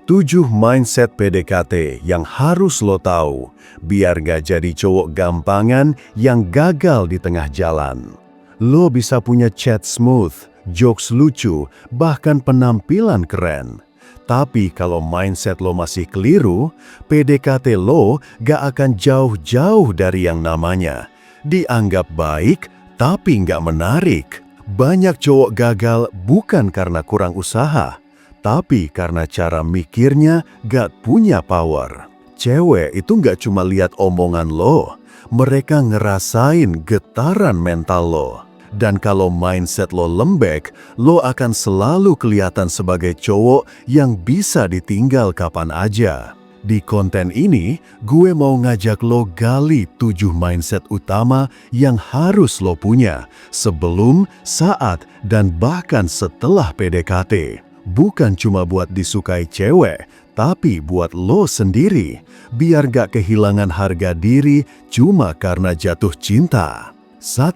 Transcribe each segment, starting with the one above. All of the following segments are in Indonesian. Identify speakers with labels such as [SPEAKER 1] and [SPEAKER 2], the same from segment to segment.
[SPEAKER 1] 7 mindset PDKT yang harus lo tahu, biar gak jadi cowok gampangan yang gagal di tengah jalan. Lo bisa punya chat smooth, jokes lucu, bahkan penampilan keren. Tapi kalau mindset lo masih keliru, PDKT lo gak akan jauh-jauh dari yang namanya dianggap baik, tapi gak menarik. Banyak cowok gagal bukan karena kurang usaha, tapi karena cara mikirnya gak punya power. Cewek itu gak cuma lihat omongan lo, mereka ngerasain getaran mental lo. Dan kalau mindset lo lembek, lo akan selalu kelihatan sebagai cowok yang bisa ditinggal kapan aja. Di konten ini, gue mau ngajak lo gali 7 mindset utama yang harus lo punya sebelum, saat, dan bahkan setelah PDKT. Bukan cuma buat disukai cewek, tapi buat lo sendiri, biar gak kehilangan harga diri cuma karena jatuh cinta. 1.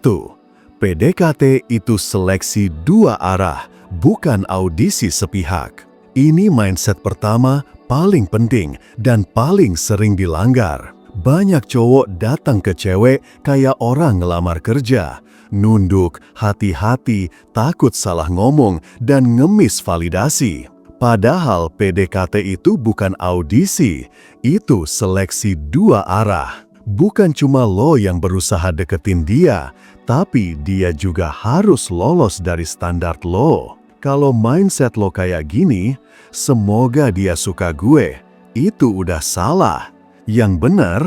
[SPEAKER 1] PDKT itu seleksi 2 arah, bukan audisi sepihak. Ini mindset pertama paling penting dan paling sering dilanggar. Banyak cowok datang ke cewek kayak orang ngelamar kerja, nunduk, hati-hati, takut salah ngomong, dan ngemis validasi. Padahal PDKT itu bukan audisi, itu seleksi 2 arah. Bukan cuma lo yang berusaha deketin dia, tapi dia juga harus lolos dari standar lo. Kalau mindset lo kayak gini, semoga dia suka gue, itu udah salah. Yang benar,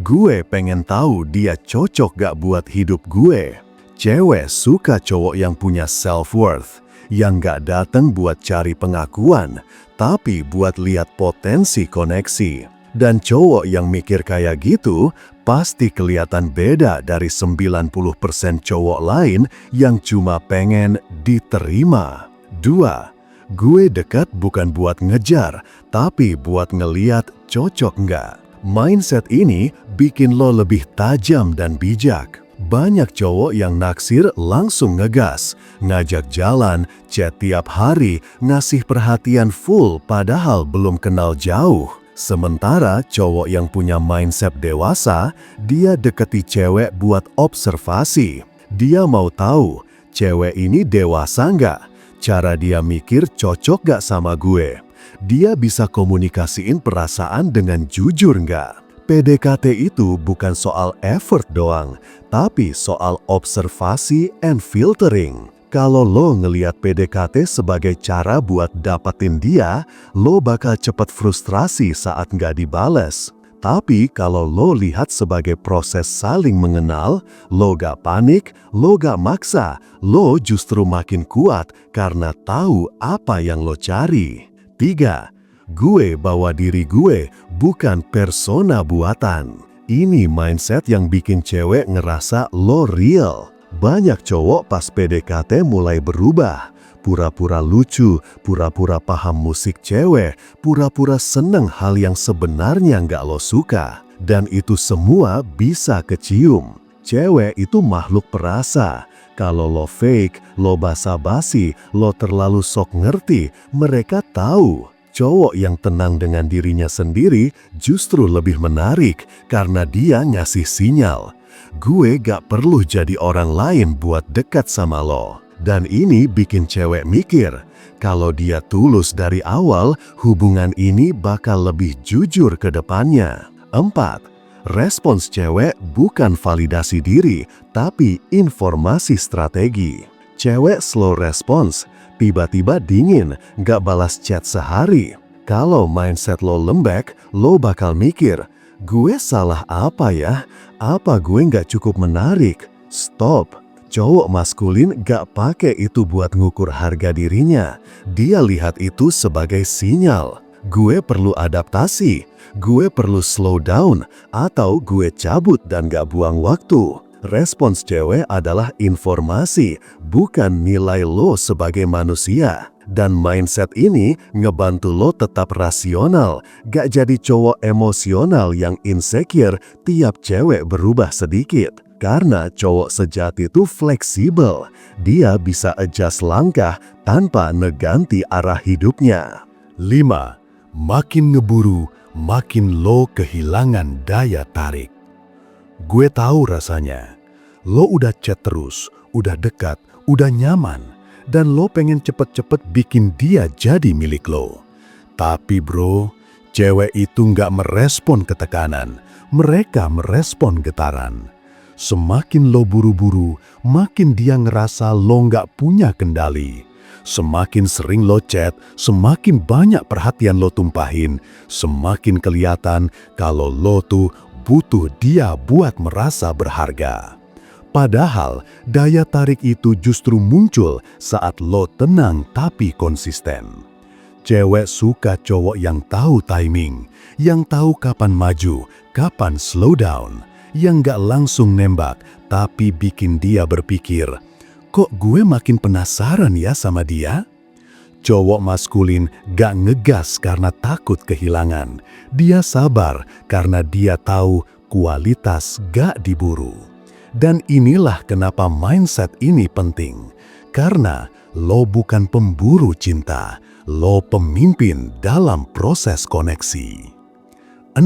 [SPEAKER 1] gue pengen tahu dia cocok gak buat hidup gue. Cewek suka cowok yang punya self-worth, yang gak datang buat cari pengakuan, tapi buat lihat potensi koneksi. Dan cowok yang mikir kayak gitu, pasti kelihatan beda dari 90% cowok lain yang cuma pengen diterima. 2. Gue dekat bukan buat ngejar, tapi buat ngeliat cocok nggak. Mindset ini bikin lo lebih tajam dan bijak. Banyak cowok yang naksir langsung ngegas, ngajak jalan, chat tiap hari, ngasih perhatian full padahal belum kenal jauh. Sementara cowok yang punya mindset dewasa, dia deketi cewek buat observasi. Dia mau tahu, cewek ini dewasa nggak? Cara dia mikir cocok gak sama gue? Dia bisa komunikasiin perasaan dengan jujur nggak? PDKT itu bukan soal effort doang, tapi soal observasi and filtering. Kalau lo ngelihat PDKT sebagai cara buat dapetin dia, lo bakal cepet frustrasi saat nggak dibales. Tapi kalau lo lihat sebagai proses saling mengenal, lo gak panik, lo gak maksa, lo justru makin kuat karena tahu apa yang lo cari. 3. Gue bawa diri gue, bukan persona buatan. Ini mindset yang bikin cewek ngerasa lo real. Banyak cowok pas PDKT mulai berubah. Pura-pura lucu, pura-pura paham musik cewek, pura-pura seneng hal yang sebenarnya nggak lo suka. Dan itu semua bisa kecium. Cewek itu makhluk perasa. Kalau lo fake, lo basa-basi, lo terlalu sok ngerti, mereka tahu. Cowok yang tenang dengan dirinya sendiri justru lebih menarik karena dia ngasih sinyal. Gue gak perlu jadi orang lain buat dekat sama lo. Dan ini bikin cewek mikir, kalau dia tulus dari awal, hubungan ini bakal lebih jujur ke depannya. 4. Respons cewek bukan validasi diri, tapi informasi strategi. Cewek slow respons, tiba-tiba dingin, gak balas chat sehari. Kalau mindset lo lembek, lo bakal mikir, gue salah apa ya? Apa gue gak cukup menarik? Stop. Cowok maskulin gak pakai itu buat ngukur harga dirinya. Dia lihat itu sebagai sinyal. Gue perlu adaptasi, gue perlu slow down, atau gue cabut dan gak buang waktu. Respons cewek adalah informasi, bukan nilai lo sebagai manusia. Dan mindset ini ngebantu lo tetap rasional, gak jadi cowok emosional yang insecure tiap cewek berubah sedikit. Karena cowok sejati itu fleksibel, dia bisa adjust langkah tanpa ngeganti arah hidupnya. 5. Makin ngeburu, makin lo kehilangan daya tarik. Gue tahu rasanya. Lo udah chat terus, udah dekat, udah nyaman, dan lo pengen cepet-cepet bikin dia jadi milik lo. Tapi bro, cewek itu nggak merespon ketekanan, mereka merespon getaran. Semakin lo buru-buru, makin dia ngerasa lo nggak punya kendali. Semakin sering lo chat, semakin banyak perhatian lo tumpahin, semakin kelihatan kalau lo tuh butuh dia buat merasa berharga. Padahal daya tarik itu justru muncul saat lo tenang tapi konsisten. Cewek suka cowok yang tahu timing, yang tahu kapan maju, kapan slow down, yang gak langsung nembak, tapi bikin dia berpikir, kok gue makin penasaran ya sama dia? Cowok maskulin gak ngegas karena takut kehilangan. Dia sabar karena dia tahu kualitas gak diburu. Dan inilah kenapa mindset ini penting. Karena lo bukan pemburu cinta, lo pemimpin dalam proses koneksi. 6.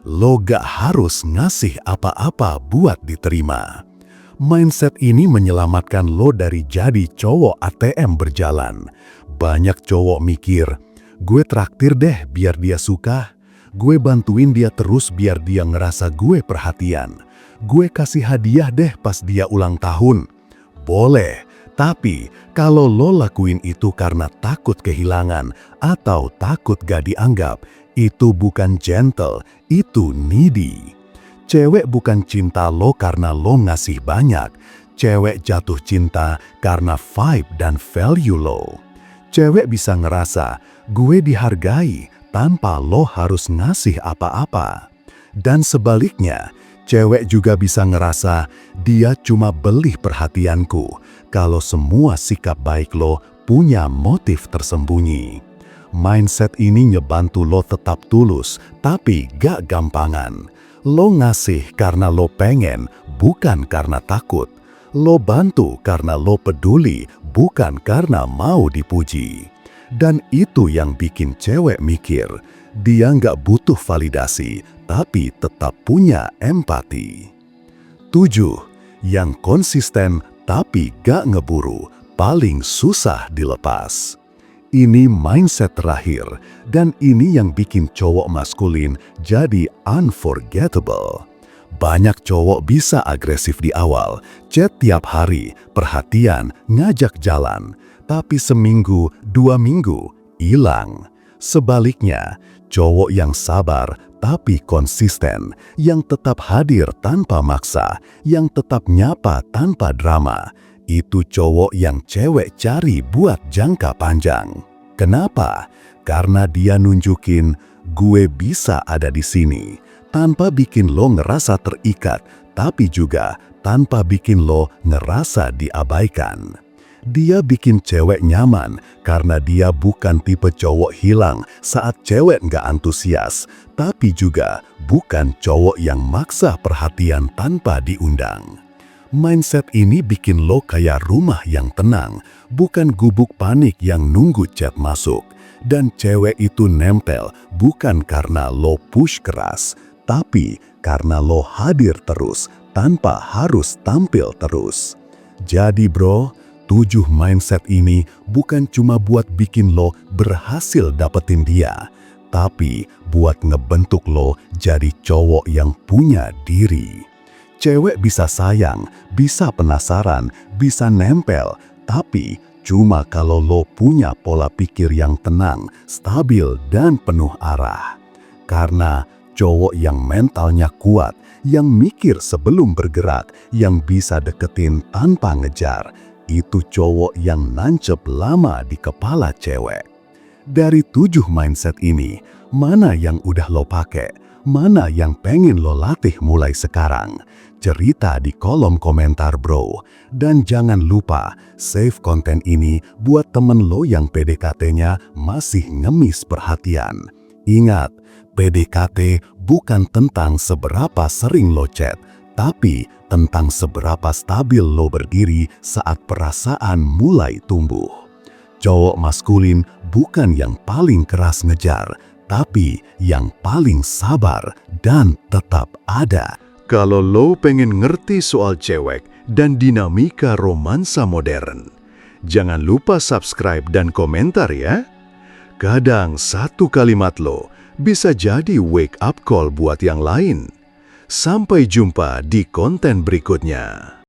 [SPEAKER 1] Lo gak harus ngasih apa-apa buat diterima. Mindset ini menyelamatkan lo dari jadi cowok ATM berjalan. Banyak cowok mikir, gue traktir deh biar dia suka. Gue bantuin dia terus biar dia ngerasa gue perhatian. Gue kasih hadiah deh pas dia ulang tahun. Boleh. Tapi, kalau lo lakuin itu karena takut kehilangan atau takut gak dianggap, itu bukan gentle, itu needy. Cewek bukan cinta lo karena lo ngasih banyak. Cewek jatuh cinta karena vibe dan value lo. Cewek bisa ngerasa, gue dihargai tanpa lo harus ngasih apa-apa. Dan sebaliknya, cewek juga bisa ngerasa, dia cuma beli perhatianku kalau semua sikap baik lo punya motif tersembunyi. Mindset ini ngebantu lo tetap tulus, tapi gak gampangan. Lo ngasih karena lo pengen, bukan karena takut. Lo bantu karena lo peduli, bukan karena mau dipuji. Dan itu yang bikin cewek mikir, dia nggak butuh validasi, tapi tetap punya empati. 7. Yang konsisten tapi gak ngeburu, paling susah dilepas. Ini mindset terakhir, dan ini yang bikin cowok maskulin jadi unforgettable. Banyak cowok bisa agresif di awal, chat tiap hari, perhatian, ngajak jalan. Tapi seminggu, 2 minggu, hilang. Sebaliknya, cowok yang sabar tapi konsisten, yang tetap hadir tanpa maksa, yang tetap nyapa tanpa drama, itu cowok yang cewek cari buat jangka panjang. Kenapa? Karena dia nunjukin, gue bisa ada di sini, tanpa bikin lo ngerasa terikat, tapi juga tanpa bikin lo ngerasa diabaikan. Dia bikin cewek nyaman karena dia bukan tipe cowok hilang saat cewek nggak antusias, tapi juga bukan cowok yang maksa perhatian tanpa diundang. Mindset ini bikin lo kayak rumah yang tenang, bukan gubuk panik yang nunggu chat masuk. Dan cewek itu nempel bukan karena lo push keras, tapi karena lo hadir terus tanpa harus tampil terus. Jadi bro, 7 mindset ini bukan cuma buat bikin lo berhasil dapetin dia, tapi buat ngebentuk lo jadi cowok yang punya diri. Cewek bisa sayang, bisa penasaran, bisa nempel, tapi cuma kalau lo punya pola pikir yang tenang, stabil, dan penuh arah. Karena cowok yang mentalnya kuat, yang mikir sebelum bergerak, yang bisa deketin tanpa ngejar, itu cowok yang nancep lama di kepala cewek. Dari 7 mindset ini, mana yang udah lo pakai? Mana yang pengen lo latih mulai sekarang? Cerita di kolom komentar bro. Dan jangan lupa, save konten ini buat temen lo yang PDKT-nya masih ngemis perhatian. Ingat, PDKT bukan tentang seberapa sering lo chat, tapi tentang seberapa stabil lo berdiri saat perasaan mulai tumbuh. Cowok maskulin bukan yang paling keras ngejar, tapi yang paling sabar dan tetap ada. Kalau lo pengen ngerti soal cewek dan dinamika romansa modern, jangan lupa subscribe dan komentar ya. Kadang satu kalimat lo bisa jadi wake up call buat yang lain. Sampai jumpa di konten berikutnya.